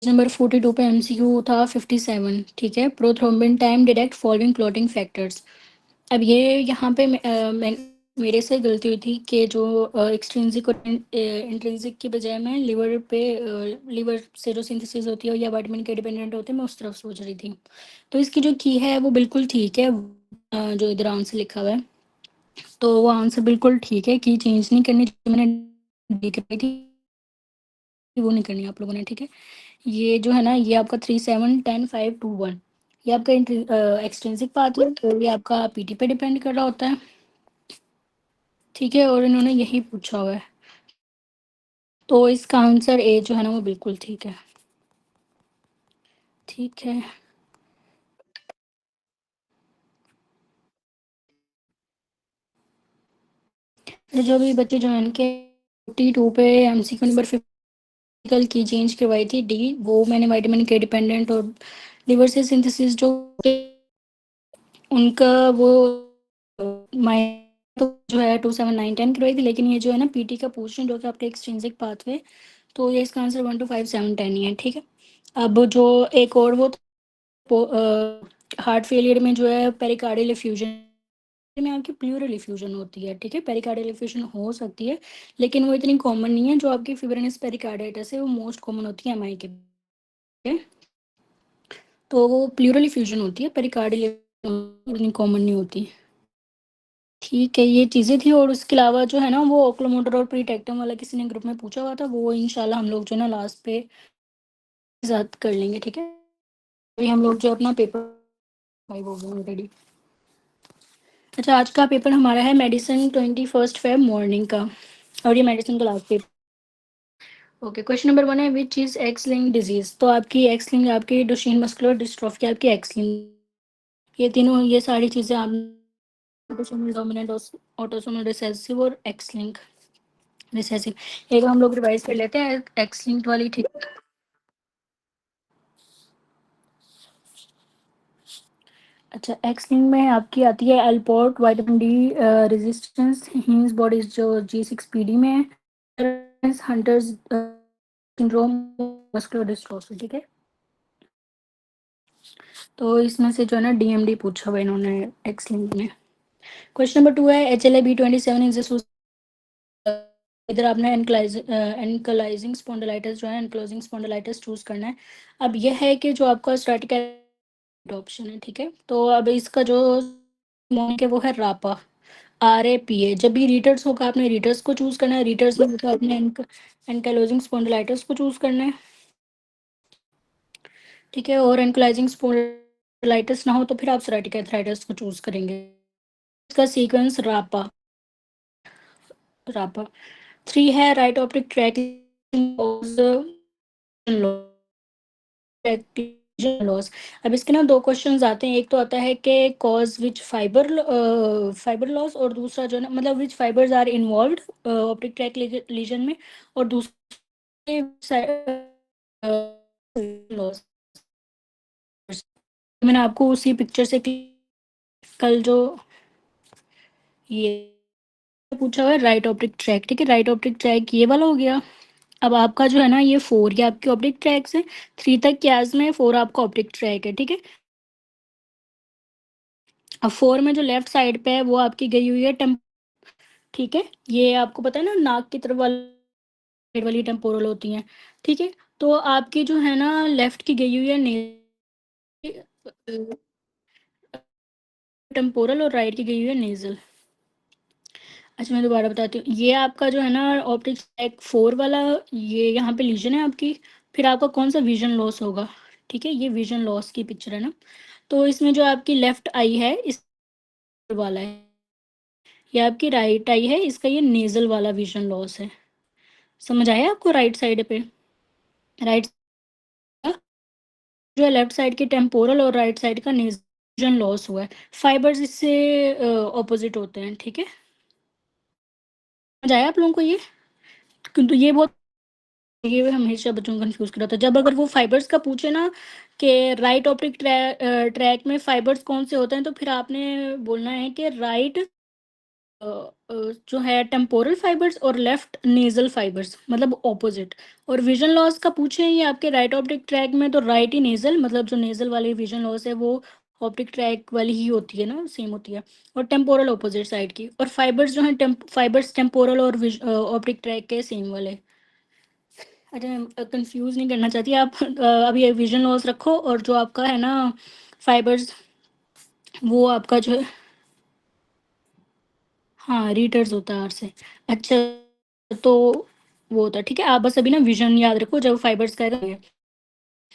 Number 42 पे MCQ था 57, ठीक है। Prothrombin time detect following clotting factors. अब ये यहाँ पे मेरे से गलती हुई थी कि जो एक्सट्रिंसिक और इंट्रिंसिक की बजाय मैं लिवर पे लिवर से जो सिंथेसिस होती है या विटामिन के डिपेंडेंट होते हैं, मैं उस तरफ सोच रही थी। तो इसकी जो की है वो बिल्कुल ठीक है, जो इधर आंसर लिखा हुआ है, तो वो आंसर बिल्कुल ठीक है। की चेंज नहीं करनी, जो मैंने देख रही थी वो नहीं करनी आप लोगों ने, ठीक है। ये जो है ना, ये आपका 3 7 10 5 2 1, ये आपका एक्सट्रिंसिक पाथ है, तो ये आपका पीटी पे डिपेंड कर रहा होता है, ठीक है। और इन्होंने यही पूछा हुआ है, तो इसका आंसर ए जो है ना वो बिल्कुल ठीक है, ठीक है। तो जो भी बच्चे जो है इनके 42 पे एमसीक्यू नंबर फिजिकल की चेंज करवाई थी डी, वो मैंने विटामिन के डिपेंडेंट और लिवर से सिंथेसिस जो उनका वो माइ तो जो है 2 7 9 10 करवाई थी, लेकिन ये जो है ना पीटी का पोर्शन जो कि आपका एक्सट्रिंसिक पाथवे, तो ये इसका आंसर 1 2 5 7 10 ही है, ठीक है। अब जो एक और वो हार्ट फेलियर में जो है पेरिकार्डियल एफ्यूजन में आपकी प्लूरल एफ्यूजन होती है, ठीक है। पेरिकार्डियल एफ्यूजन हो सकती है, लेकिन वो इतनी कॉमन नहीं है। जो आपकी फिब्रिनस पेरिकार्डाइटिस है वो मोस्ट कॉमन होती है एमआई के, ठीक है? तो वो प्लूरल एफ्यूजन होती है, पेरिकार्डियल इतनी कॉमन नहीं होती, ठीक है। ये चीज़ें थी, और उसके अलावा जो है ना वो ओक्लोमोटर और प्रीटेक्टम वाला किसी ने ग्रुप में पूछा हुआ था, वो इंशाल्लाह हम लोग जो है ना लास्ट पे साथ कर लेंगे, ठीक है। अभी हम लोग जो अपना पेपर 5 हो गए ऑलरेडी। अच्छा, आज का पेपर हमारा है मेडिसिन 21 फेब मॉर्निंग का, और ये मेडिसिन का last paper. Okay, question number 1 है which is x link disease. तो आपकी एक्स लिंक, आपकी डुशेन मस्कुलर डिस्ट्रॉफी, आपकी एक्स लिंक, ये तीनों, ये सारी चीज़ें आप ऑटोसोमल डोमिनेंट, ऑटोसोमल रिसेसिव और एक्स लिंक रिसेसिव, एक हम लोग रिवाइज कर लेते हैं एक्स लिंक वाली, ठीक है। अच्छा, एक्स लिंक में आपकी आती है Alport, vitamin D resistance, Heinz bodies जो G6PD में है, हंटर्स सिंड्रोम, मस्कुलर डिस्ट्रॉफी, ठीक है। तो इसमें से जो है ना डीएमडी पूछा हुआ इन्होंने एक्स लिंक में। क्वेश्चन नंबर 2 है HLA-B27 इज इधर आपने एनकलाइजिंग स्पॉन्डिलाइटिस जो है, एनक्लोजिंग स्पॉन्डिलाइटिस चूज करना है। अब यह है कि जो आपका स्टैटिक ऑप्शन है, ठीक है। तो अब इसका जो मॉनिक है वो है रापा, RAPA। जब भी रीटर्स होगा आपने रीटर्स को चूज करना है, रीटर्स में होगा आपने एनकाइलोजिंग स्पॉन्डिलाइटिस को चूज करना है, ठीक है। और एनकाइलोजिंग स्पॉन्डिलाइटिस ना हो तो फिर आप सोराइटिक आर्थराइटिस को चूज करेंगे। इसका सीक्वेंस रापा, रापा 3 है राइट ऑप्टिक ट्रैक लॉस। अब इसके ना दो क्वेश्चंस आते हैं, एक तो आता है कि कॉज विच फाइबर लॉस, और दूसरा जो है ना मतलब which fibres are involved optic tract lesion में, और दूसरे लॉस। मैंने आपको उसी पिक्चर से कल जो ये पूछा हुआ है राइट ऑप्टिक ट्रैक, ठीक है। राइट ऑप्टिक ट्रैक ये वाला हो गया। अब आपका जो है ना ये 4 ये आपकी ऑप्टिक ट्रैक्स है, 3 तक क्याज में, 4 आपका ऑप्टिक ट्रैक है, ठीक है। अब 4 में जो लेफ्ट साइड पे है वो आपकी गई हुई है ठीक है। ये आपको पता है ना नाक की तरफ वाली टेम्पोरल होती हैं, ठीक है। तो आपकी जो है ना लेफ्ट की गई हुई है टेम्पोरल, और राइट की गई हुई है नेजल। अच्छा, मैं दोबारा बताती हूँ, ये आपका जो है ना ऑप्टिक ट्रैक 4 वाला, ये यहाँ पे लीजन है आपकी। फिर आपका कौन सा विजन लॉस होगा, ठीक है। ये विजन लॉस की पिक्चर है ना। तो इसमें जो आपकी लेफ्ट आई है इस वाला है, ये आपकी राइट आई है, इसका ये नेजल वाला विजन लॉस है। समझ आया आपको राइट साइड पे, राइट जो है लेफ्ट साइड की टेम्पोरल और राइट साइड का नेजन लॉस हुआ है, फाइबर्स इससे ऑपोजिट होते हैं, ठीक है। समझ आया आप लोगों को ये, किंतु ये बहुत, ये हमेशा बच्चों को कंफ्यूज कराता है। जब अगर वो फाइबर्स का पूछे ना कि राइट ऑप्टिक ट्रैक में फाइबर्स कौन से होते हैं, तो फिर आपने बोलना है कि राइट जो है टेम्पोरल फाइबर्स और लेफ्ट नेजल फाइबर्स, मतलब ऑपोजिट। और विजन लॉस का पूछे ये आपके राइट ऑप्टिक ट्रैक में, तो राइट ही नेजल, मतलब जो नेजल वाली विजन लॉस है वो ऑप्टिक ट्रैक वाली ही होती है ना, सेम होती है। और टेम्पोरल ऑपोजिट साइड की, और फाइबर्स जो है फाइबर्स टेम्पोरल और ऑप्टिक ट्रैक के सेम वाले। अच्छा, मैं कंफ्यूज नहीं करना चाहती आप, अभी ये विजन लॉस रखो, और जो आपका है ना फाइबर्स, वो आपका जो है, हाँ रीटर्स होता है आर से। अच्छा, तो वो होता है, ठीक है। आप बस अभी ना विजन याद रखो जब फाइबर्स का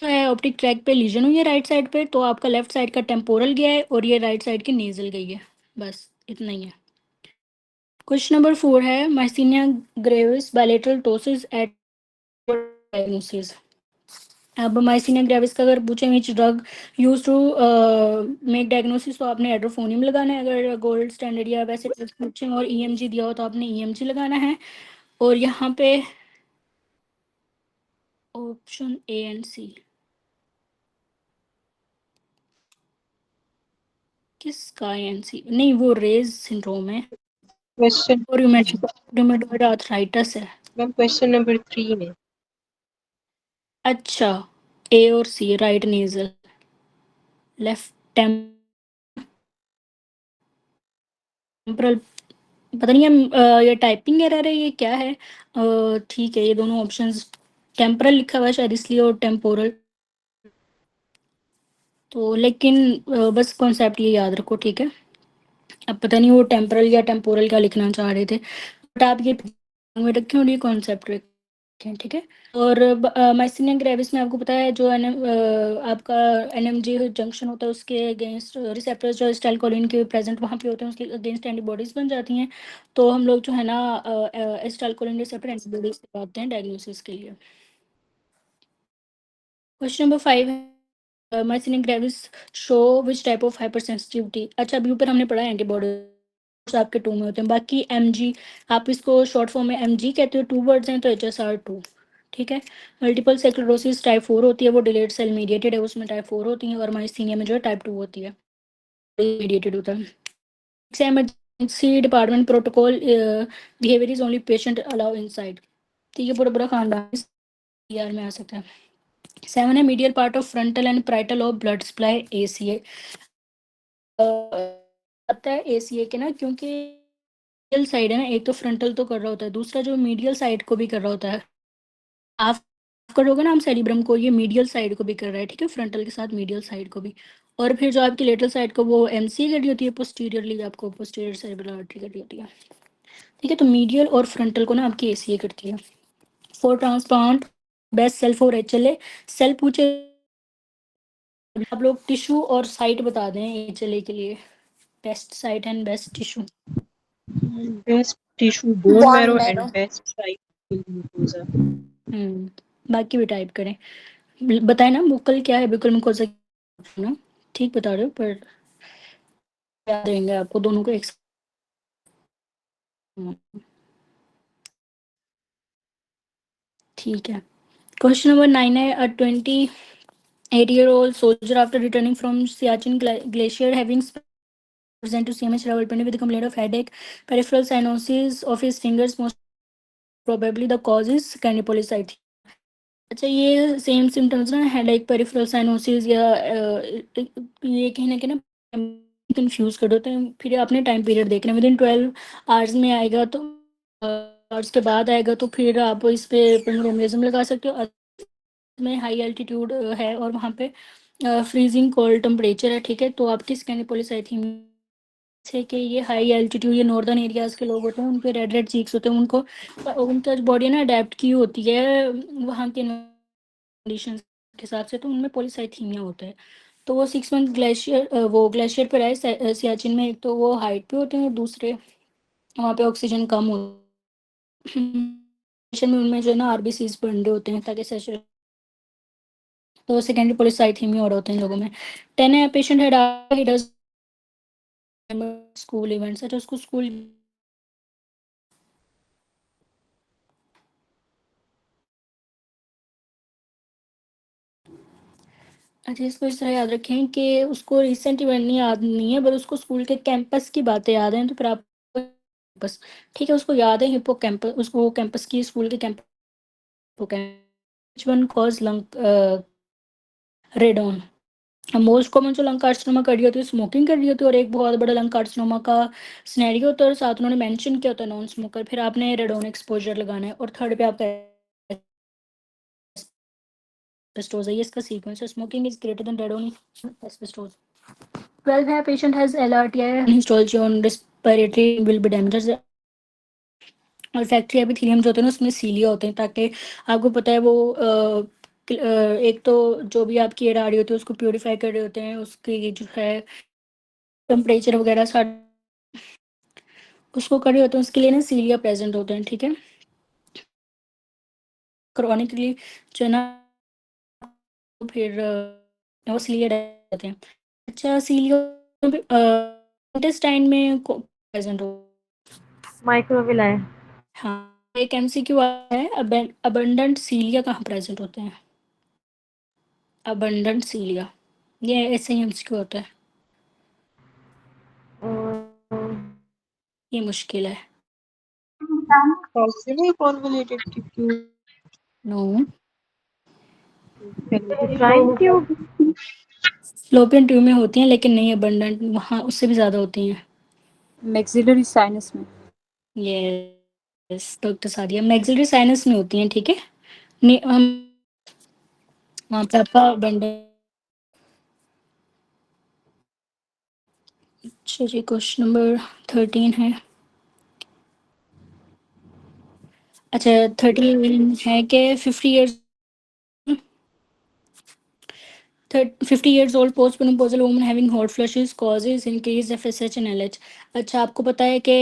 है ऑप्टिक ट्रैक पे लीजन हुई है राइट साइड पे, तो आपका लेफ्ट साइड का टेम्पोरल गया है और ये राइट साइड की नेजल गई है। बस इतना ही है। क्वेश्चन नंबर 4 है myasthenia gravis bilateral ptosis at diagnosis. अब माइस्थीनिया ग्रेविस का अगर पूछे which drug use to make diagnosis, तो आपने एड्रोफोनियम लगाना है अगर गोल्ड स्टैंडर्ड या वैसे टेस्ट पूछे, और ईएमजी दिया हो तो आपने ईएमजी लगाना है। और यहाँ पे ऑप्शन ए एंड सी किसका है? एंड सी नहीं, वो रेज सिंड्रोम है क्वेश्चन और रूमेटॉइड आर्थराइटिस है। मैम क्वेश्चन नंबर 3 में। अच्छा, ए और सी राइट नेजल लेफ्ट टेम्परल, पता नहीं ये टाइपिंग एरर है, ये क्या है। ठीक है, ये दोनों ऑप्शंस टेम्परल लिखा हुआ है शायद इसलिए, और टेम्पोरल। तो लेकिन बस कॉन्सेप्ट ये याद रखो, ठीक है। अब पता नहीं वो टेम्परल या टेम्पोरल क्या लिखना चाह रहे थे, बट आप ये में रखें और ये कॉन्सेप्ट रखें, ठीक है। और माइस्थीनिया ग्रेविस में आपको पता है जो आपका एनएमजी जंक्शन होता है उसके अगेंस्ट रिसेप्टर्स जो एसिटाइलकोलिन के प्रेजेंट वहाँ पे होते हैं, उसके अगेंस्ट एंटीबॉडीज बन जाती हैं। तो हम लोग जो है ना एसिटाइलकोलिन रिसेप्टर एंटीबॉडीज लगाते हैं डायग्नोसिस के लिए। क्वेश्चन नंबर 5 है myasthenia gravis show which type of hyper sensitivity. अच्छा, अभी ऊपर हमने पढ़ा एंटीबॉडीज आपके 2 में होते हैं, बाकी एमजी आप इसको शॉर्ट फॉर्म में एमजी कहते हो, 2 वर्ड्स हैं तो HSR2, ठीक है। मल्टीपल स्क्लेरोसिस टाइप 4 होती है, वो डिलेड सेल मीडिएटेड है, उसमें टाइप 4 होती है, और माइस्थीनिया में जो है टाइप 2 होती है, मीडिएटेड होता है। Emergency department protocol behaviour is only patient allow inside, ठीक है। पूरा पूरा खानदान यार में आ सकता है। 7 है medial part of frontal and parietal of blood supply ACA. आता है एसीए के ना, क्योंकि मीडियल साइड है ना, एक तो फ्रंटल तो कर रहा होता है, दूसरा जो मीडियल साइड को भी कर रहा होता है। आप करोगे ना हम सेरिब्रम को, ये मीडियल साइड को भी कर रहा है, ठीक है, फ्रंटल के साथ मीडियल साइड को भी। और फिर जो आपकी लेटरल साइड को वो एमसी गड्डी होती है, पोस्टीरियरली आपको पोस्टीरियर सेरेब्रल आर्टरी गड्डी होती है, ठीक है। तो मीडियल और फ्रंटल को ना आपकी एसीए करती है। For transplant best cell for HLA, cell पूछे आप लोग टिश्यू और साइट बता दें एचएलए के लिए, best site and best tissue. Best tissue bone bone marrow and marrow. Best site ग्लूकोजा। बाकी भी टाइप करें, बताए ना बुकल क्या है, बिल्कुल मुझको ना, ठीक बता रहे हो, पर याद रहेंगे आपको दोनों को एक साथ। ठीक है। क्वेश्चन नंबर 9 है अ 28-year-old soldier after returning from Siachen glacier having present to CMH development with a complaint of headache, peripheral cyanosis of his fingers, most probably the cause is candipolycythemia। अच्छा, ये सेम सिम्टम्स ना headache, peripheral cyanosis या ये कहीं ना कहीं ना confuse कर देते हैं। फिर आपने टाइम पीरियड देखना विद इन 12 आवर्स में आएगा, तो आवर्स के बाद आएगा तो फिर आप इस पे पेनिज्म लगा सकते हो। में हाई एल्टीट्यूड है और वहाँ पे फ्रीजिंग कोल्ड टेम्परेचर है, ठीक है। तो आपकी स्कैनिपोलिसाइथीमिया है कि ये हाई एल्टीट्यूड, ये नॉर्दर्न एरियाज के लोग होते हैं, उन पे रेड रेड चीक्स होते हैं, उनको उनका बॉडी ना अडेप्ट की होती है वहाँ के कंडीशंस के हिसाब से, तो उनमें पॉलीसाइथीमिया होता है। तो वो 6 मंथ ग्लेशियर वो ग्लेशियर पे रहे सियाचिन में, एक तो वो हाइट पे होते हैं और दूसरे वहाँ पे ऑक्सीजन कम हो में उनमें जो है ना आरबीसीज बन रहे होते हैं ताकि सैचुरेशन, तो सेकेंडरी पॉलीसाइथीमिया और होते हैं लोगों में। 10 है पेशेंट हैड स्कूल इवेंट्स, अच्छा उसको स्कूल, अच्छा इसको इस तरह याद रखें कि उसको रिसेंट इवेंट नहीं याद नहीं है, बट उसको स्कूल के कैंपस की बातें याद हैं, तो फिर आप कैंपस, ठीक है, उसको याद है हिप्पोकैम्पस, उसको कैंपस की स्कूल के campus which one cause lung radon. Most common जो लंग कार्सिनोमा कर रही होती है स्मोकिंग कर रही होती है, और एक बहुत बड़ा लंग कार्सिनोमा का सिनेरियो होता है, और साथ उन्होंने मेंशन किया होता है नॉन स्मोकर। फिर आपने रेडोन एक्सपोजर लगाना है, और थर्ड पे आपका एस्बेस्टोस है, ये इसका सीक्वेंस है। Smoking is greater than radon asbestos. 12 है patient has LRTI histology on respiratory will be damage. और फैक्ट्री एपिथेलियम जो होते हैं ना उसमें सीलिया होते हैं, ताकि आपको पता है वो एक तो जो भी आपकी एयर आ रही होती है उसको प्योरीफाई कर रहे होते हैं, उसकी जो है टेम्परेचर वगैरह सारा उसको कर रहे होते हैं, उसके लिए ना सीलिया प्रेजेंट होते हैं, ठीक है। क्रॉनिकली जो है ना फिर वो सीलिया रहते हैं। अच्छा, सीलिया इंटेस्टाइन में प्रेजेंट हो। माइक्रोविलाय। हाँ, एक MCQ है, अबंडेंट सीलिया कहाँ प्रेजेंट होते हैं? अबंडेंट सीलिया, ये ऐसे ही MCQ होता है, ये मुश्किल है। Possible convoluted tube. No, define tube. Fallopian tube में होती हैं, लेकिन नहीं अबंडेंट, वहाँ उससे भी ज़्यादा होती हैं। मैक्सिलरी साइनस में। Yes doctor Sadia, maxillary sinus में होती हैं, ठीक है। नहीं हम वहाँ पे आपका अबंडेंट। अच्छा जी, क्वेश्चन नंबर 13 है। अच्छा 13 है कि 50 years old postmenopausal woman having hot flushes causes increased FSH and LH। अच्छा, आपको पता है कि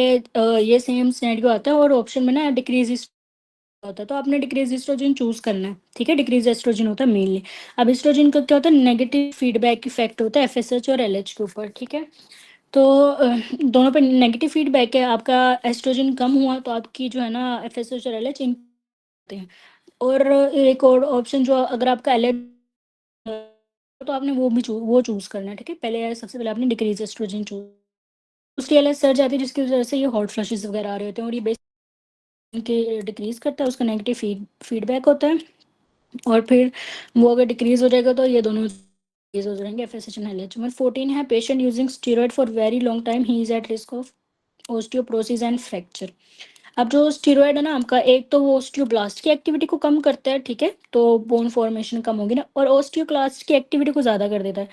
ये सेम सिनेरियो आता है, और ऑप्शन में ना डिक्रीज होता है, तो आपने डिक्रीज एस्ट्रोजन चूज करना है, ठीक है। डिक्रीज एस्ट्रोजन होता है मेनली। अब एस्ट्रोजन का क्या होता है, नेगेटिव फीडबैक इफेक्ट होता है FSH और LH के ऊपर, ठीक है। तो दोनों पे नेगेटिव फीडबैक है, आपका एस्ट्रोजन कम हुआ तो आपकी जो है ना FSH और LH होते हैं। और एक और ऑप्शन जो अगर आपका LH तो आपने वो चूज करना है, ठीक है। पहले सबसे पहले आपने डिक्रीज एस्ट्रोजन चूज, उसकी LH सर्ज आती है जिसकी वजह से ये हॉट फ्लशेस वगैरह आ रहे होते हैं, और ये बेस के डिक्रीज करता है, उसका नेगेटिव फीडबैक होता है। और फिर वो अगर डिक्रीज हो जाएगा तो ये दोनों डिक्रीज हो जाएंगे FSH एंड LH। नंबर 14 है patient using steroid for very long time he is at risk of osteoporosis and fracture. अब जो स्टीरॉयड है ना आपका, एक तो वो ओस्टियोब्लास्ट की एक्टिविटी को कम करता है, ठीक है, तो बोन फॉर्मेशन कम होगी ना, और ओस्टियोक्लास्ट की एक्टिविटी को ज़्यादा कर देता है,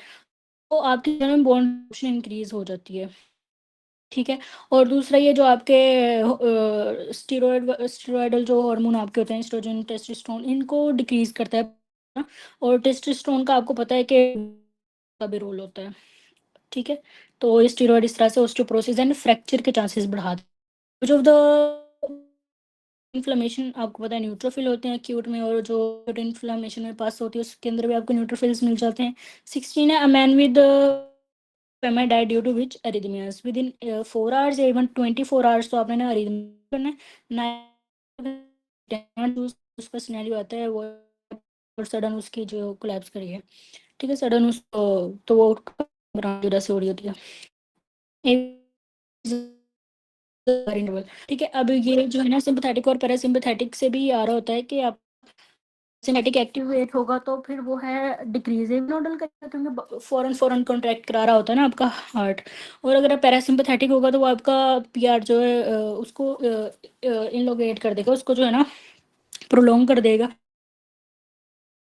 तो आपकी जो है बोन इंक्रीज हो जाती है, ठीक है। और दूसरा ये जो आपके स्टीरॉयडल जो हार्मोन आपके होते हैं एस्ट्रोजन टेस्टोस्टेरोन, इनको डिक्रीज करता है ना, और टेस्टोस्टेरोन का आपको पता है कि का भी रोल होता है, ठीक है। तो ये स्टीरॉयड इस तरह से ओस्टियोप्रोसिस एंड फ्रैक्चर के चांसेस बढ़ाते हैं। जो द इन्फ्लेमेशन आपको पता है न्यूट्रोफिल होते हैं एक्यूट में, और जो इन्फ्लेमेशन में पास होती है उसके अंदर भी आपको न्यूट्रोफिल्स मिल जाते हैं। 16 है a man with M I died due to which arrhythmias within 4 hours या इवन 24 आवर्स, तो आपने ना अरिथमिया करना है ना, उसका सिनेरियो आता है वो, और सडन उसकी जो कोलैप्स करी है, ठीक है, सडन उसको, तो वो वजह से हो रही होती है। इंटरवल, ठीक है। अब ये जो है ना सिंपैथेटिक और पैरासिम्पैथेटिक से भी आ रहा होता है कि आप सिनेटिक एक्टिवेट होगा तो फिर वो है डिक्रीज नोडल करेगा, क्योंकि फॉरन फॉरन कॉन्ट्रैक्ट करा रहा होता है ना आपका हार्ट। और अगर आप पैरासिम्पैथेटिक होगा तो वो आपका PR जो है उसको इनलोगेट कर देगा, उसको जो है ना प्रोलॉन्ग कर देगा,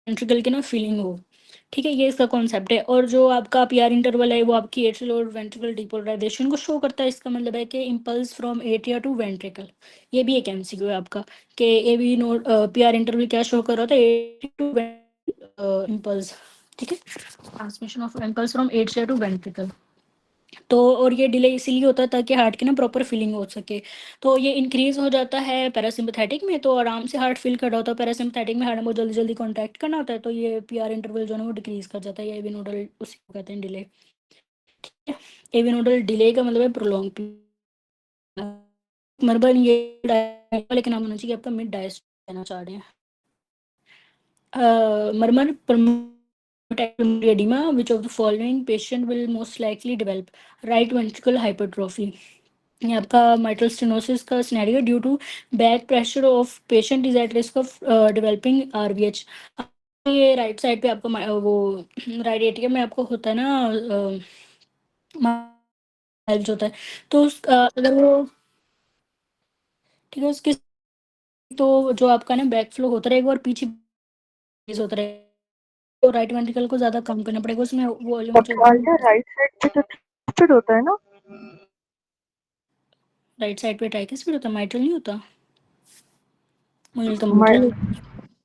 वेंट्रिकल की ना फीलिंग हो, ठीक है, ये इसका कॉन्सेप्ट है। और जो आपका PR इंटरवल है वो आपकी एट्रियल और वेंट्रिकल डिपोलराइजेशन को शो करता है। इसका मतलब है कि impulse from atria to ventricle, ये भी एक MCQ है आपका, कि ये भी नोट PR इंटरवल क्या शो कर रहा था, एट्रिया टू इम्पल्स, ठीक है, transmission of impulse from atria to ventricle. तो और ये डिले इसीलिए होता है ताकि हार्ट की ना प्रॉपर फीलिंग हो सके। तो ये इंक्रीज हो जाता है पैरासिम्पैथेटिक में, तो आराम से हार्ट फील कर रहा होता है। पैरासिम्पैथेटिक में हार्ट में बहुत जल्दी जल्दी कॉन्टैक्ट करना होता है, तो ये PR इंटरवल जो है ना वो डिक्रीज कर जाता है। ये एवी नोडल उसी को कहते हैं डिले, ठीक है। एवी नोडल डिले का मतलब है प्रोलॉन्ग मरबन, ये लेकिन हम होना चाहिए आपका मिड डायस्ट कहना चाह रहे हैं। मरमर edema, which of the following patient will most likely develop? Right ventricle hypertrophy, ये आपका माइट्रल स्टेनोसिस का scenario due to back pressure of patient is at risk of developing RVH. ये राइट साइड पे आपका वो राइट एट्रियम में आपको होता है ना जो होता है, तो अगर वो ठीक है उसके, तो जो आपका ना बैक फ्लो होता रहेगा और पीछे raise होता रहेगा, तो राइट वेंट्रिकल को ज़्यादा कम करना पड़ेगा, उसमें वॉल्यूम जो राइट साइड पे तो ट्विस्टेड होता है ना। राइट साइड पे ट्राइकिस्पिड होता है, माइट्रल नहीं होता। मुझे तो माइट्रल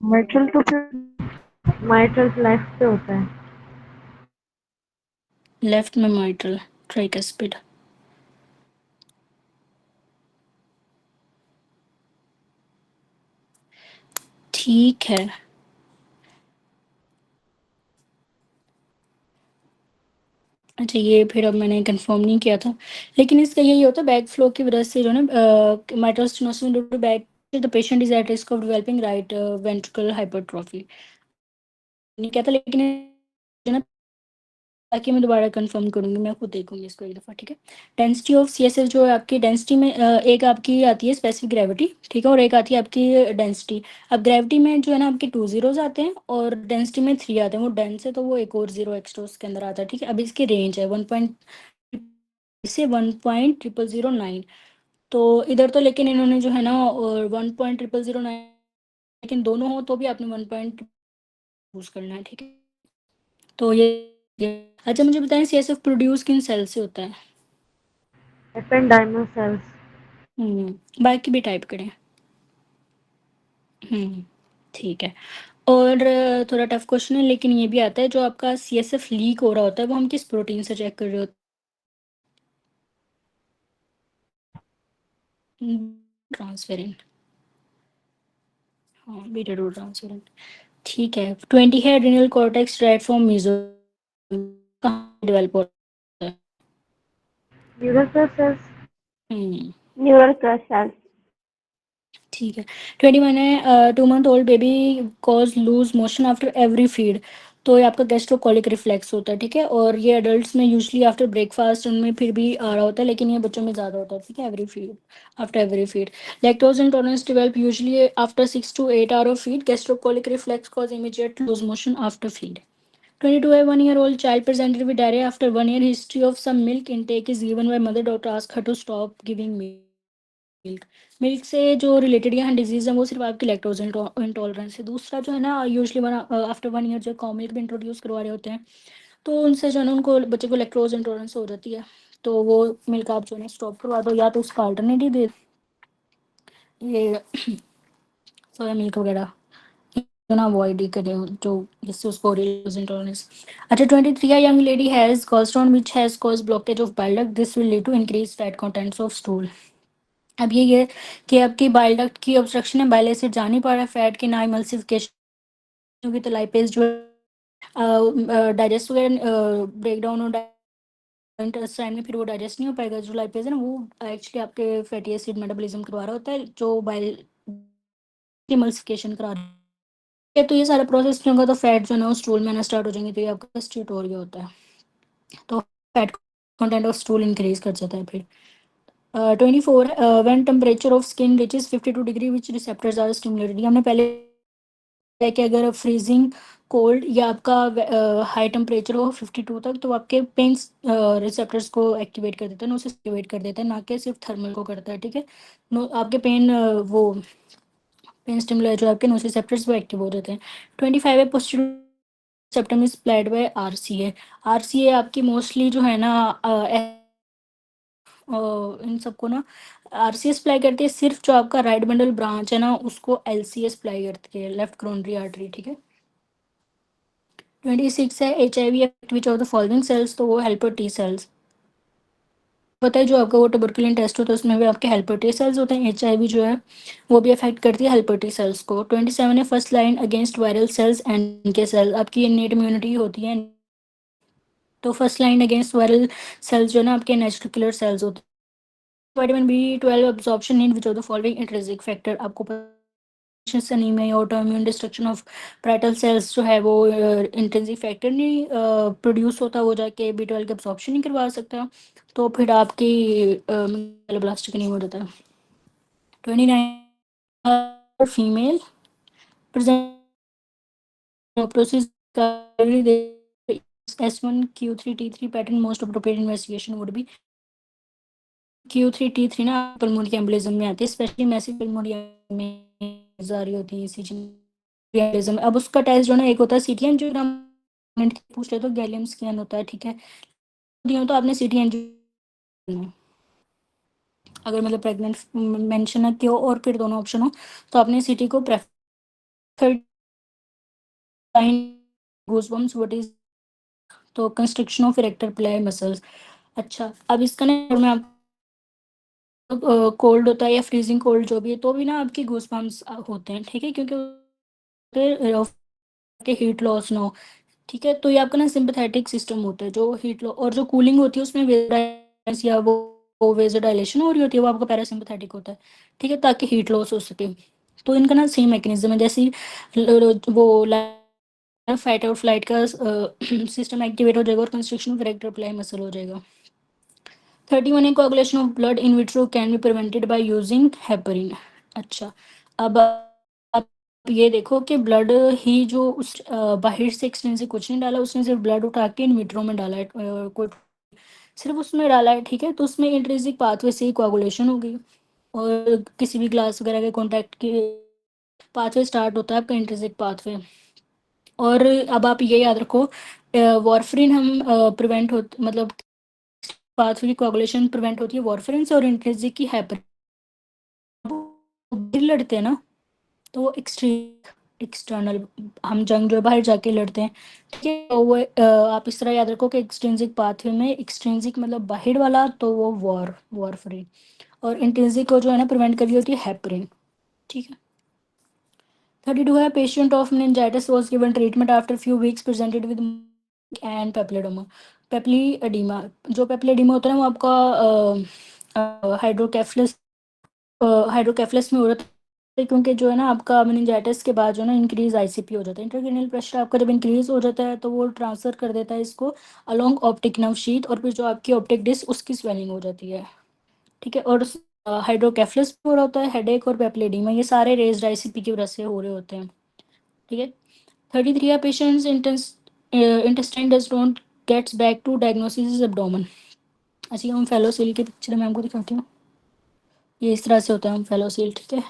मेटल तो फिर माइट्रल लेफ्ट पे होता है। लेफ्ट में माइट्रल ट्राइकिस्पिड। ठीक है, अच्छा ये फिर अब मैंने कंफर्म नहीं किया था, लेकिन इसका यही होता है बैक फ्लो की वजह से जो ना mitral stenosis due to back the patient is at risk of developing right ventricle hypertrophy. नहीं कहता, लेकिन जो ना ताकि मैं दोबारा कंफर्म करूंगी, मैं खुद देखूंगी इसको एक दफ़ा, ठीक है। डेंसिटी ऑफ सीएसएफ जो है आपकी डेंसिटी में एक आपकी आती है स्पेसिफिक ग्रेविटी, ठीक है, और एक आती है आपकी डेंसिटी। अब ग्रेविटी में जो है ना आपके 2 ज़ीरोज़ आते हैं और डेंसिटी में 3 आते हैं, वो डेंस है तो वो एक और 0 एक्स्ट्रा उसके अंदर आता है, ठीक है। अब इसकी रेंज है 1 से 1.0009। तो इधर तो लेकिन इन्होंने जो है ना 1.0009, लेकिन दोनों हो तो भी आपने 1 पॉइंट यूज़ करना है, ठीक है। तो ये अच्छा मुझे बताएं सीएसएफ प्रोड्यूस किन सेल से होता है? Ependymal sales. बाकी भी टाइप करें। ठीक है। और थोड़ा टफ क्वेश्चन है लेकिन ये भी आता है, जो आपका सीएसएफ लीक हो रहा होता है वो हम किस प्रोटीन से चेक कर रहे होते हैं? ट्रांसफेरिन। हाँ, बीटा टू ट्रांसफेरिन। ठीक है, 20 है adrenal cortex right from meso कहाँ डेवलप होता है? Neural cells. Hmm, neural cells. ठीक है। 21 है 2 month old baby cause loose motion after every feed. तो ये आपका गैस्ट्रोकोलिक रिफ्लेक्स होता है, ठीक है, और ये अडल्ट्स में यूजली आफ्टर ब्रेकफास्ट उनमें फिर भी आ रहा होता है, लेकिन ये बच्चों में ज़्यादा होता है, ठीक है, every feed after every feed. Lactose intolerance develop usually after 6 to 8 hour of feed. Gastrocolic reflex cause immediate loose motion after feed. 22 है 1 year old child presented with diarrhea after 1 year history of some milk intake is given by mother doctor ask her to stop giving milk। Milk से जो related यहाँ disease है वो सिर्फ आपकी lactose intolerance है। दूसरा जो है ना यूजली वन आफ्टर 1 year जो कॉम मिल्क भी इंट्रोड्यूस करवा रहे होते हैं, तो उनसे जो है ना उनको बच्चे को लैक्टोज इंटॉलरेंस हो जाती है, तो वो मिल्क आप जो है ना स्टॉप करवा दो, या तो उसका अल्टरनेटिव दे ये सोया मिल्क वगैरह ना अवॉइड ही करें जो जिससे उसको लैक्टोज इंटॉलरेंस। अच्छा 23 young lady has cholesterol which has cause blockage of bile duct this will lead to increase fat contents of stool. अब ये है कि आपकी बाइल डक्ट की ऑब्स्ट्रक्शन है, बाइल एसिड जा नहीं पा रहा है, फैट की ना इमल्सिफिकेशन होगी, तो लाइपेज जो डाइजेस्ट वगैरह ब्रेक डाउन और टाइम में फिर वो डाइजेस्ट नहीं हो पाएगा, जो लाइपेज है ना वो एक्चुअली आपके फैटी एसिड मेटाबॉलिज्म करवा रहा होता है, जो बाइल इमल्सिफिकेशन करा रहा है। तो ये सारा प्रोसेस नहीं होगा तो फैट जो है ना वो स्टूल में आना स्टार्ट हो जाएंगे, तो ये आपका स्टीटोरिया होता है, तो fat content of stool increase कर जाता है फिर। 24 when temperature of skin reaches 52 degree which receptors are stimulated. हमने पहले है कि अगर फ्रीजिंग कोल्ड या आपका हाई टेम्परेचर हो 52 तक, तो आपके पेन रिसेप्टर्स को एक्टिवेट कर देता है, नोसिस एक्टिवेट कर देता है, ना कि सिर्फ थर्मल को करता है, ठीक है। नो आपके वो पेन स्टिमुलर जो आपके नोसिसेप्टर्स वो एक्टिव हो जाते हैं। 25 है posterior septum is supplied by RCA. RCA आपकी मोस्टली जो है ना इन सबको ना आरसीएस अप्लाई करती है, सिर्फ जो आपका राइट बंडल ब्रांच है ना उसको एलसीएस अप्लाई करती है, लेफ्ट क्रोनरी आर्टरी, ठीक है। 26 है HIV which of the following sales, तो वो हेल्पर टी सेल्स। पता है जो आपका वो ट्यूबरकुलिन टेस्ट होता है उसमें भी आपके हेल्पर टी सेल्स होते हैं, HIV जो है वो भी अफेक्ट करती है हेल्पर टी सेल्स को। 27 है first line against viral cells and K cells, आपकी इन्नेट इम्यूनिटी होती है, तो first line against viral cells जो है ना आपके नेचुरल किलर सेल्स होते हैं। Vitamin B12 absorption in which of the following intrinsic factor, आपको anaemia, autoimmune destruction of parietal cells जो है वो इंटेंसिव फैक्टर नहीं प्रोड्यूस होता, वो जाके B12 का एब्जॉर्प्शन नहीं करवा सकता, तो फिर आपकी मेगालोब्लास्टिक एनीमिया हो जाता है। 29 female present process S1Q3T3 pattern, most appropriate investigation would be Q3T3 ना पल्मोनरी एम्बोलिज्म में आती है, स्पेशली मैसिव पल्मोनरी में आ रही होती है सीजी एम्बोलिज्म। अब उसका टेस्ट जो है ना, एक होता है सीटी एंजियोग्राम, पूछ ले तो गैलियम स्कैन होता है, ठीक है। दिया तो आपने सीटी एंजियोग्राम, अगर मतलब प्रेग्नेंट मेंशन है क्यों और फिर दोनों ऑप्शन हो तो आपने सीटी को प्रेफर। गूज़बम्प्स व्हाट इज, तो construction of erector ply muscles. अच्छा, अब इसका ना मैं आप कोल्ड होता है या फ्रीजिंग कोल्ड जो भी है तो भी ना आपकी गूज़बम्प्स होते हैं, ठीक है, क्योंकि के हीट लॉस ना हो, ठीक है। तो ये आपका ना सिंपैथेटिक सिस्टम होता है, जो हीट लॉस और जो कूलिंग होती है उसमें वेजाइटिस या वो वेजोडाइलेशन हो रही होती है, वो आपका पैरासिम्पैथेटिक होता है, ठीक है, ताकि हीट लॉस हो सके। तो इनका ना सेम मैकेनिज्म है, जैसे वो फाइट और फ्लाइट का सिस्टम एक्टिवेट हो जाएगा और construction of erector ply muscle हो जाएगा। 31 coagulation of blood in vitro can be prevented by using heparin। अच्छा, अब आप ये देखो कि ब्लड ही जो उस बाहर से एक्सटेंसिव कुछ नहीं डाला, उसने सिर्फ ब्लड उठा के इन विट्रो में डाला है, कोई सिर्फ उसमें डाला है, ठीक है। तो उसमें इंट्रिंसिक पाथवे से ही कोagulation हो गई, और किसी भी ग्लास वगैरह के कॉन्टैक्ट के पाथवे स्टार्ट होता है आपका इंट्रिंसिक पाथवे। और अब आप ये याद रखो, वारफरिन हम प्रिवेंट हो मतलब पाथवे की कोagulation प्रिवेंट होती है वारफरिन से, और इंट्रिंसिक की हेपरिन लड़ते हैं ना, तो वो एक्सटर्नल हम जंग जो बाहर जाके लड़ते हैं, ठीक है। तो वो आप इस तरह याद रखो कि एक्सट्रिंसिक पाथवे में एक्सट्रिंसिक मतलब बाहर वाला, तो वो वारफरिन, और इंट्रिंसिक को जो है ना प्रिवेंट कर रही होती है हेपरिन, ठीक है। 32 है, patient of meningitis was given treatment after few weeks presented with and पेप्लिडोमा। पेप्लिडीमा, जो पेप्लिडीमा होता है ना वो आपका हाइड्रोकेफलस में हो रहा है, क्योंकि जो है ना आपका meningitis के बाद जो है ना इंक्रीज आईसीपी हो जाता है, इंट्राक्रेनियल प्रेशर आपका जब इंक्रीज हो जाता है तो वो ट्रांसफर कर देता है इसको अलोंग ऑप्टिक नर्व शीथ, और फिर जो आपकी ऑप्टिक डिस्क उसकी स्वेलिंग हो जाती है, ठीक है। और हाइड्रोकेफलस हो रहा होता है, हेडेक और पेप्लिडीमा, ये सारे रेज्ड आईसीपी की वजह से हो रहे होते हैं, ठीक है। 33 है, patients intestine does don't gets back to diagnosis abdomen. अच्छा, हम फेलोसील की पिक्चर मैं आपको दिखाती हूँ, ये इस तरह से होता है हम फेलोसील, ठीक है।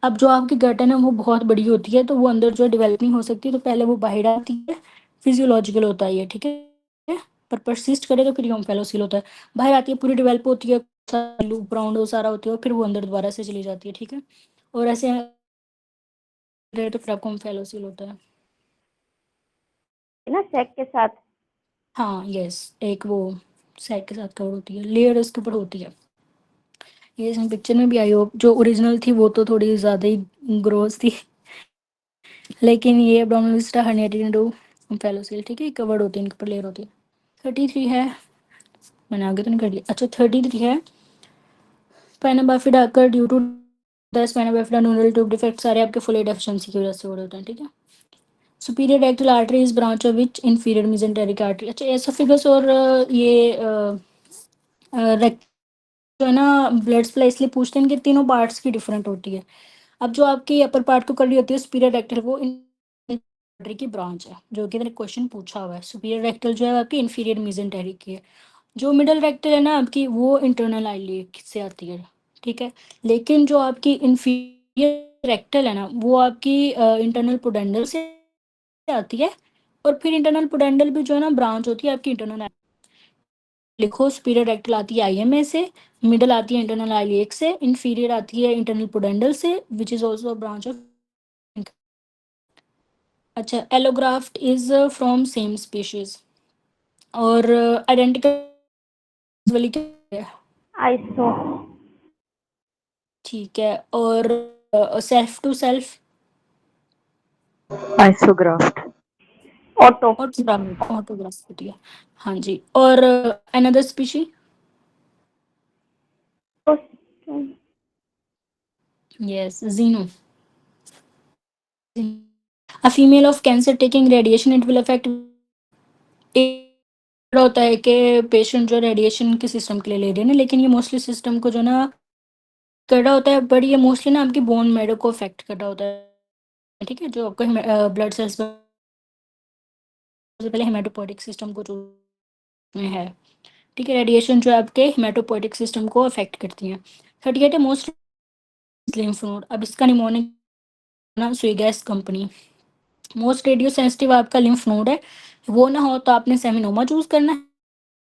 अब जो आपकी गर्दन है वो बहुत बड़ी होती है, तो वो अंदर जो डेवलप नहीं हो सकती, तो पहले वो बाहर आती है, फिजियोलॉजिकल होता है ये, ठीक है। पर परसिस्ट करे तो फिर हम फेलोसील होता है, बाहर आती है पूरी डेवलप होती है, लूप राउंड वो सारा होती है, और फिर वो अंदर दोबारा से चली जाती है, ठीक है। और ऐसे रहे तो फिर आपको हम फेलोसील होता है। ना चेक के साथ। हाँ यस, एक वो सेट के साथ कवर होती है, लेयर उसके ऊपर होती है, ये इसमें पिक्चर में भी आई हो, जो ओरिजिनल थी वो तो थोड़ी ज़्यादा ही ग्रोस थी, लेकिन ये एब्डोमिनल विस्टा हर्निएटेड इनटू फेलोसील, ठीक है, कवर्ड होती है, इनके ऊपर लेयर होती है। 33 है, मैंने आगे तो नहीं कर लिया। अच्छा, 33 है, spina bifida occur due to the spina bifida neural tube defect, सारे आपके फोलेट डेफिशिएंसी की वजह से हो रहे होते हैं, ठीक है। Superior rectal artery is branch of which inferior mesenteric artery. अच्छा, एसोफेगस और ये जो है ना ब्लड सप्लाई इसलिए पूछते हैं कि तीनों पार्ट्स की डिफरेंट होती है। अब जो आपकी अपर पार्ट को कर रही होती है सुपीरियर रेक्टल, वो आर्टरी की ब्रांच है, जो कि क्वेश्चन पूछा हुआ है। सुपीरियर रेक्टल जो है आपकी इंफीरियर मेसेंटेरिक की है। जो मिडल रेक्टल है ना आपकी, वो इंटरनल आईलिएट से आती है, ठीक है। लेकिन जो आपकी इंफीरियर रेक्टल है ना वो आपकी इंटरनल पुडेंडल से आती है, और फिर इंटरनल पुडेंडल भी जो है ना ब्रांच होती है आपकी इंटरनल। लिखो, सुपीरियर रेक्टल आती है आईएमए से, मिडल आती है इंटरनल आईलिएक से, इंफीरियर आती है इंटरनल पुडेंडल से, which is also branch of. अच्छा, allograft is from same species, और आइडेंटिकल वाली क्या है, आइसो। ठीक है। और self to self isograft. Auto. Autograph होती है, हाँ जी। और another species, yes xeno, A female of cancer taking radiation, it will affect. एक होता है कि पेशेंट जो रेडिएशन के सिस्टम के लिए ले रहे हैं ना, लेकिन ये मोस्टली सिस्टम को जो ना कर रहा होता है, बट ये मोस्टली ना आपकी बोन मैरो को अफेक्ट कर रहा होता है, ठीक है, जो आपका ब्लड सेल्स सबसे पहले हेमाटोपोइटिक सिस्टम को जो में है, ठीक है, रेडिएशन जो आपके हेमाटोपोइटिक सिस्टम को अफेक्ट करती है। 38 है मोस्ट लिम्फ नोड। अब इसका निमोनिक ना स्वीगैस कंपनी। मोस्ट रेडियो सेंसिटिव आपका लिम्फ नोड है, वो ना हो तो आपने सेमिनोमा चूज करना है,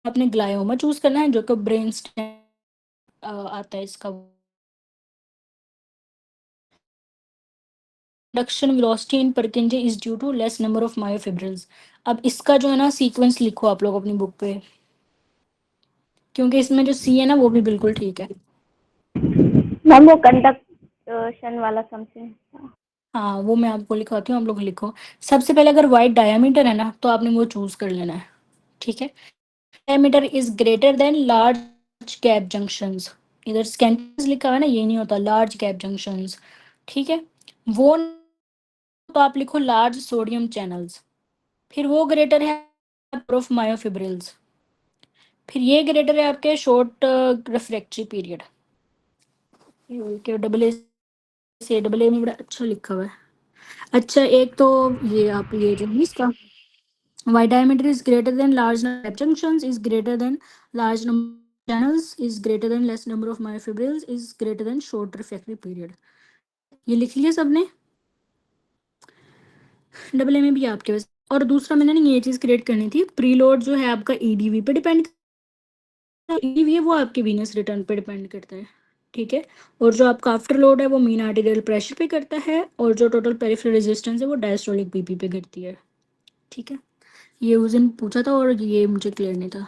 आपने ग्लायोमा चूज करना है, जो कि ब्रेन आता है इसका। Reduction velocity in Purkinje is due to less number of myofibrils. अब इसका जो है ना सीक्वेंस लिखो आप लोग अपनी बुक पे, क्योंकि इसमें जो सी है ना वो भी बिल्कुल ठीक है। मैम वो कंडक्शन वाला समथिंग। हाँ वो मैं आपको लिखवाती हूँ, आप लोग लिखो। सबसे पहले अगर वाइड डायमीटर है ना तो आपने वो चूज कर लेना है, ठीक है। Diameter is greater than large gap junctions. इधर स्कैंटस लिखा हुआ है ना, ये नहीं होता लार्ज गैप जंक्शंस, ठीक है। वो तो आप लिखो लार्ज सोडियम चैनल्स। फिर वो ग्रेटर है ऑफ मायोफिब्रिल्स। फिर ये ग्रेटर है आपके शॉर्ट रिफ्रैक्टरी पीरियड। के डबल ए से डबल ए में बड़ा अच्छा लिखा हुआ है। अच्छा एक तो ये आप ये जो है इसका wide diameter is greater than large number of junctions is greater than large number of channels is greater than less number of myofibrils is greater than short refractory period। ये लिख लिया सबने? डबल ए में भी आपके पास। और दूसरा मैंने ना ये चीज़ क्रिएट करनी थी, प्रीलोड जो है आपका ईडीवी पे डिपेंड, ईडीवी है वो आपके वीनस रिटर्न पे डिपेंड करता है, ठीक है। और जो आपका आफ्टर लोड है वो मीन आर्टेरियल प्रेशर पे करता है, और जो टोटल पेरिफेरल रेजिस्टेंस है वो डायस्टोलिक बीपी पे करती है, ठीक है। ये उस दिन पूछा था और ये मुझे क्लियर नहीं था।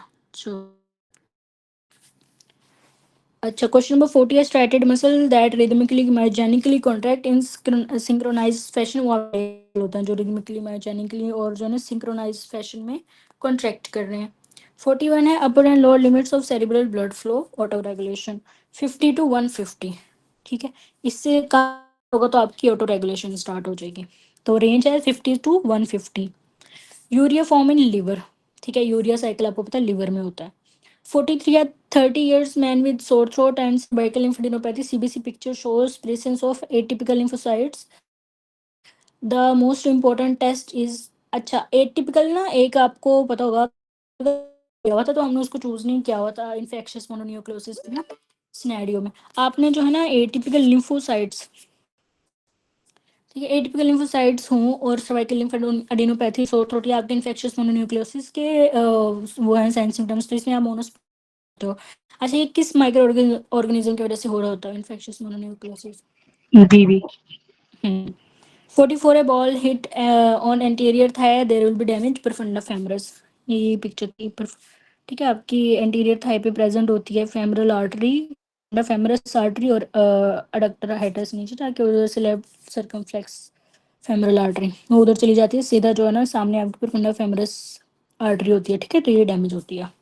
अच्छा क्वेश्चन नंबर 40 है striated muscle that rhythmically myogenically contract in synchronize fashion. वो होता है जो रिदमिकली मायोजेनिकली और जो है सिंक्रोनाइज फैशन में कॉन्ट्रैक्ट कर रहे हैं। 41 है upper and lower limits of cerebral blood flow auto regulation 50 to 150, ठीक है। इससे कम होगा तो आपकी ऑटो रेगुलेशन स्टार्ट हो जाएगी। तो रेंज है 50 to 150। Urea form in liver, ठीक है, यूरिया साइकिल आपको पता है लिवर में होता है। 43 या 30 years man with sore throat and cervical lymphadenopathy CBC picture shows presence of atypical lymphocytes। The most important test is, अच्छा एटिपिकल ना एक आपको पता होगा हुआ था तो हमने उसको चूज नहीं किया हुआ था इन्फेक्शियस मोनोन्यूक्लियोसिस में सिनेरियो में। आपने जो है ना एटिपिकल लिम्फोसाइट्स, ठीक है, एटिपिकल लिम्फोसाइट्स हों और सर्वाइकल लिम्फेडेनोपैथी सो थ्रोट या आपके इन्फेक्शियस मोनोन्यूक्लियोसिस के वो हैं साइन सिम्टम्स, तो इसमें आप मोनोस तो। अच्छा ये किस माइक्रो ऑर्गेनिज्म की वजह से हो रहा होता है इन्फेक्शियस मोनोन्यूक्लियोसिस? EBV। 44 है ball hit on anterior thigh there will be damage profunda femoris. ये पिक्चर की ठीक है, आपकी एंटीरियर थाई पे प्रेजेंट होती है फेमरल आर्टरी, फेमरस आर्टरी और अडक्टर हाइटस नीचे जाके उधर से लेफ्ट सर्कमफ्लेक्स फेमरल आर्टरी वो उधर चली जाती है सीधा, जो है ना सामने आपकी परफंडा फेमरस आर्टरी होती है, ठीक है, तो ये डैमेज होती है।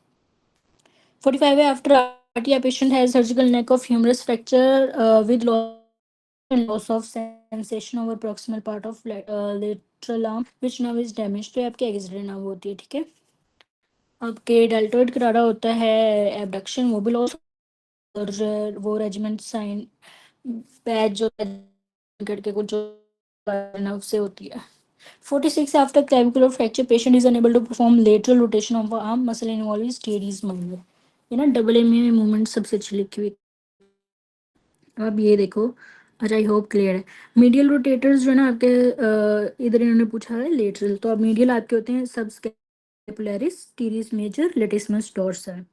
45 है after RTI patient has surgical neck of humerus fracture with loss of sensation over proximal part of lateral arm which now is damaged। तो ये आपकी एक्सीडेंट नाव होती है, ठीक है। आपके डेल्टोइड करारा होता है एबडक्शन, वो भी लॉस, और वो रेजिमेंट साइन पैच जो करके कुछ नर्व से होती है। 46 after clavicular fracture patient is unable to perform lateral rotation of arm muscle involving teres muscle। ये ना डबल ए में मूवमेंट सबसे अच्छी लिखी हुई। अब ये देखो, अच्छा आई होप क्लियर है। मीडियल रोटेटर्स जो है ना आपके इधर इन्होंने पूछा है लेटरल, तो अब मीडियल आपके होते हैं subscapularis teres major latissimus dorsal,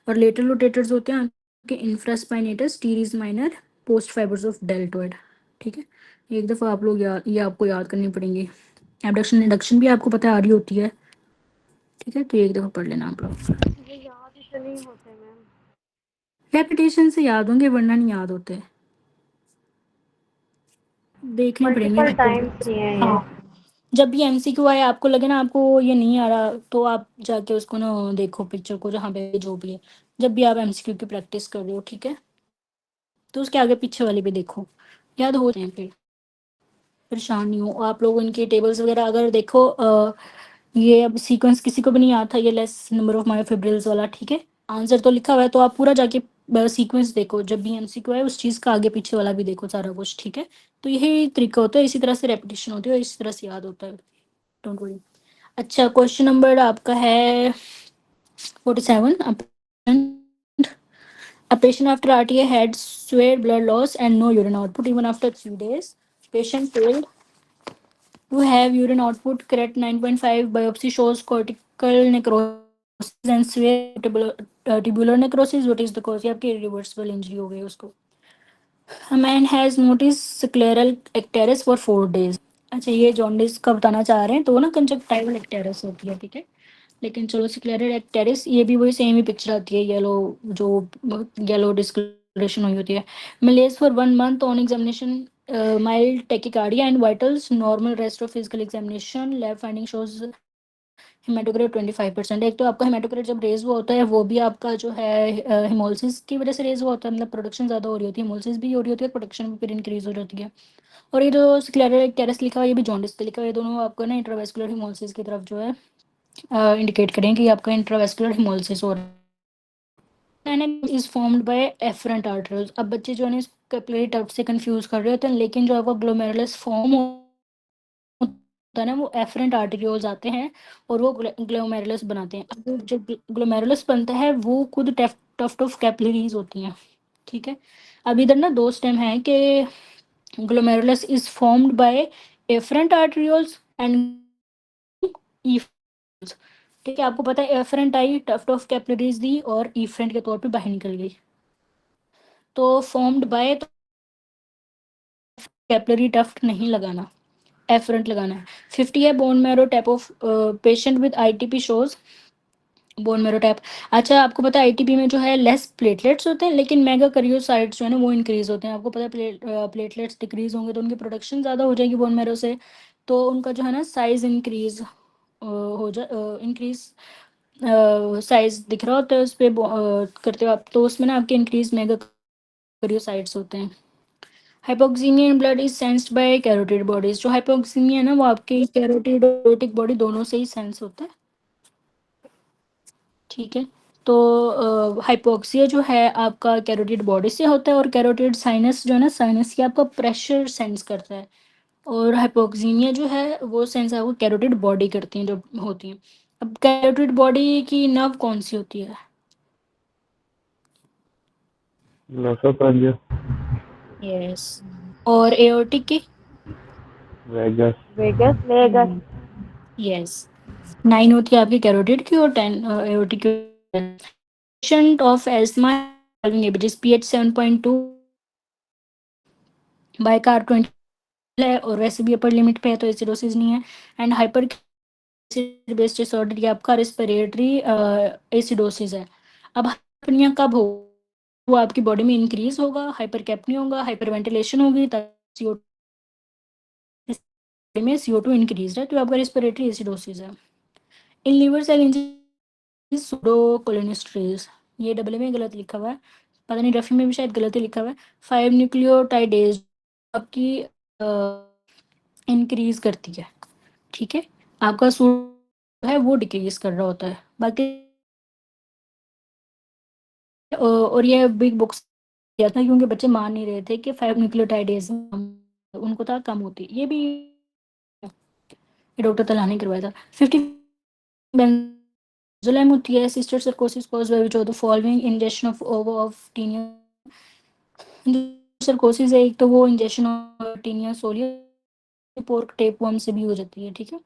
और लेटरल रोटेटर्स होते हैं आपके infraspinatus teres minor post fibres of deltoid, ठीक है। एक दफ़ा आप लोग ये आपको याद करनी पड़ेंगी। एबडक्शन इंडक्शन भी आपको पता है आ रही होती है, ठीक है, तो एक दफ़ा पढ़ लेना आप लोग। मुझे याद इतने ही होते मैम। रेपिटेशन से याद होंगे वरना नहीं याद होते, देखने पड़ेंगे मल्टीपल आपको। टाइम्स किए हैं ये। हाँ जब भी एमसीक्यू आए आपको लगे ना आपको ये नहीं आ रहा तो आप जाके उसको ना देखो पिक्चर को जहाँ पे जो भी है, जब भी आप एमसीक्यू की प्रैक्टिस कर रहे हो, ठीक है, तो उसके आगे पीछे वाले भी देखो, याद हो जाए फिर। परेशान नहीं हो आप लोग। इनके टेबल्स वगैरह अगर देखो, ये अब सीक्वेंस किसी को भी नहीं आता ये लेस नंबर ऑफ मायोफिब्रिल्स वाला, ठीक है। आंसर तो लिखा हुआ है, तो आप पूरा जाके सीक्वेंस देखो, जब भी एमसीक्यू है उस चीज़ का आगे पीछे वाला भी देखो सारा कुछ, ठीक है। तो यही तरीका होता है, इसी तरह से रेपिटेशन होती है और इसी तरह से याद होता है। Don't worry. अच्छा, क्वेश्चन नंबर आपका है 47। A patient after RTA had severe blood loss and no urine output even after 3 days. Patient failed to have urine output, creatinine 9.5, biopsy shows cortical necrosis and severe tubular necrosis. What is the cause? ये आपकी irreversible injury हो गई उसको। A man has noticed scleral icterus for 4 days. अच्छा, ये jaundice का बताना चाह रहे हैं, तो वो ना कंजक्टाइवल एक्टेरस होती है, ठीक है। लेकिन चलो, स्क्लेरल एक्टेरिस ये भी वही सेम ही पिक्चर आती है, येलो जो येलो डिस्कलरेशन हुई होती है। Malaise for 1 month on examination, mild tachycardia and vitals normal, rest of physical examination lab finding shows haematocrit 25%। एक तो आपका हेमाटोक्रेट जब रेज हुआ होता है वो भी आपका जो है हेमोलिसिस की वजह से रेज हुआ होता है, मतलब प्रोडक्शन ज़्यादा हो रही होती है, हेमोलिसिस भी हो रही होती है, प्रोडक्शन भी फिर इंक्रीज हो जाती है। और ये जो स्क्लेरल एक्टेरिस लिखा हुआ है ये भी जॉन्डिस पे लिखा हुआ है, ये दोनों आपको ना इंट्रावेस्कुलर हेमोलिसिस की तरफ जो है इंडिकेट करें कि आपका इंट्रावेस्कुलर हेमोलिसिस हो रहा है। Is formed by afferent arteries. अब बच्चे जो है कैपिलरी टफ्ट से कंफ्यूज कर रहे होते हैं, लेकिन जो आपका ग्लोमेरुलस फॉर्म होता है ना वो एफरेंट आर्टरियोल्स आते हैं और वो ग्लोमेरुलस बनाते हैं। अब जो ग्लोमेरुलस बनता है वो खुद टफ्ट ऑफ कैपिलरीज होती हैं, ठीक है। अब इधर ना दो स्टेम है कि glomerulus is formed by afferent arterioles and ठीक है। आपको पता है एफरेंट आई, टफ्ट ऑफ कैपिलरीज दी और इफरेंट के तौर पे बाहर निकल गई। तो फॉर्म्ड बाय, तो कैपिलरी टफ्ट नहीं लगाना, एफरेंट लगाना है। 50 है bone marrow type of patient with ITP shows bone marrow type. अच्छा, आपको पता है आईटीपी में जो है लेस प्लेटलेट्स होते हैं, लेकिन मेगा करियोसाइट्स जो है ना वो इंक्रीज होते हैं। आपको पता है प्लेटलेट्स डिक्रीज होंगे तो उनकी प्रोडक्शन ज़्यादा हो जाएगी बोन मैरो से, तो उनका जो है ना साइज इंक्रीज हो जा इंक्रीज साइज दिख रहा होता है उस पर करते हो आप, तो उसमें ना आपके इंक्रीज मेगा करियोसाइट्स होते हैं। Hypoxaemia in blood is sensed by carotid bodies. जो हाइपोक्सीमिया है ना वो आपके कैरोटिड और कैरोटिक बॉडी दोनों से ही सेंस होता है, ठीक है। तो हाइपोक्सिया जो है आपका कैरोटिड बॉडी से होता है, और कैरोटिड साइनस जो है ना, साइनस की आपका प्रेशर सेंस करता है, और हाइपोक्सीमिया जो है वो सेंस आपको कैरोटिड बॉडी करती हैं जो होती हैं। अब कैरोटिड बॉडी की नर्व कौन सी होती है? ग्लोसोफेरिंजियस। यस। और एओर्टिक की? वेगस। वेगस। वेगस। यस। 9 होती है आपकी कैरोटिड की और 10 एओर्टिक की। Patient of ESMA having ABGs pH 7.2 by car 20 है, और वैसे भी अपर लिमिट पे है तो एसिडोसिस नहीं है। एंड हाइपर बेस्ड डिसऑर्डर ये आपका रेस्पिरेटरी एसिडोसिस है। अब हाइपरनिया कब हो? वो आपकी बॉडी में इंक्रीज होगा, हाइपरकैप्निया होगा, हाइपरवेंटिलेशन होगी, CO2 में CO2 इंक्रीज है, तो आपका रेस्पिरेटरी एसिडोसिस है। इन लिवर सेल इंजरी सूडोकोलिनेस्ट्रेज, ये डबल में गलत लिखा हुआ है, पता नहीं रफी में भी शायद गलत ही लिखा हुआ है। 5 न्यूक्लियोटाइडेज आपकी इंक्रीज करती है, ठीक है। आपका सूड है वो डिक्रीज कर रहा होता है बाकी। और ये बिग बुक्स किया था क्योंकि बच्चे मान नहीं रहे थे कि 5 न्यूक्लियोटाइडेज उनको था कम होती, ये भी डॉक्टर तलानी ने करवाया था। 50 बेंजोलाइम होती है cysticercosis caused by which of the following injection of ova of taenia. Cysticercosis है एक, तो वो injection of taenia solium pork tapeworm से भी हो जाती है, ठीक है।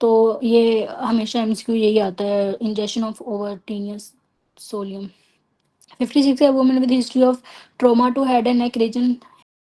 तो ये हमेशा एमसीक्यू यही आता है, injection of ova Taenia solium. 56 है women with history of trauma to head and neck reason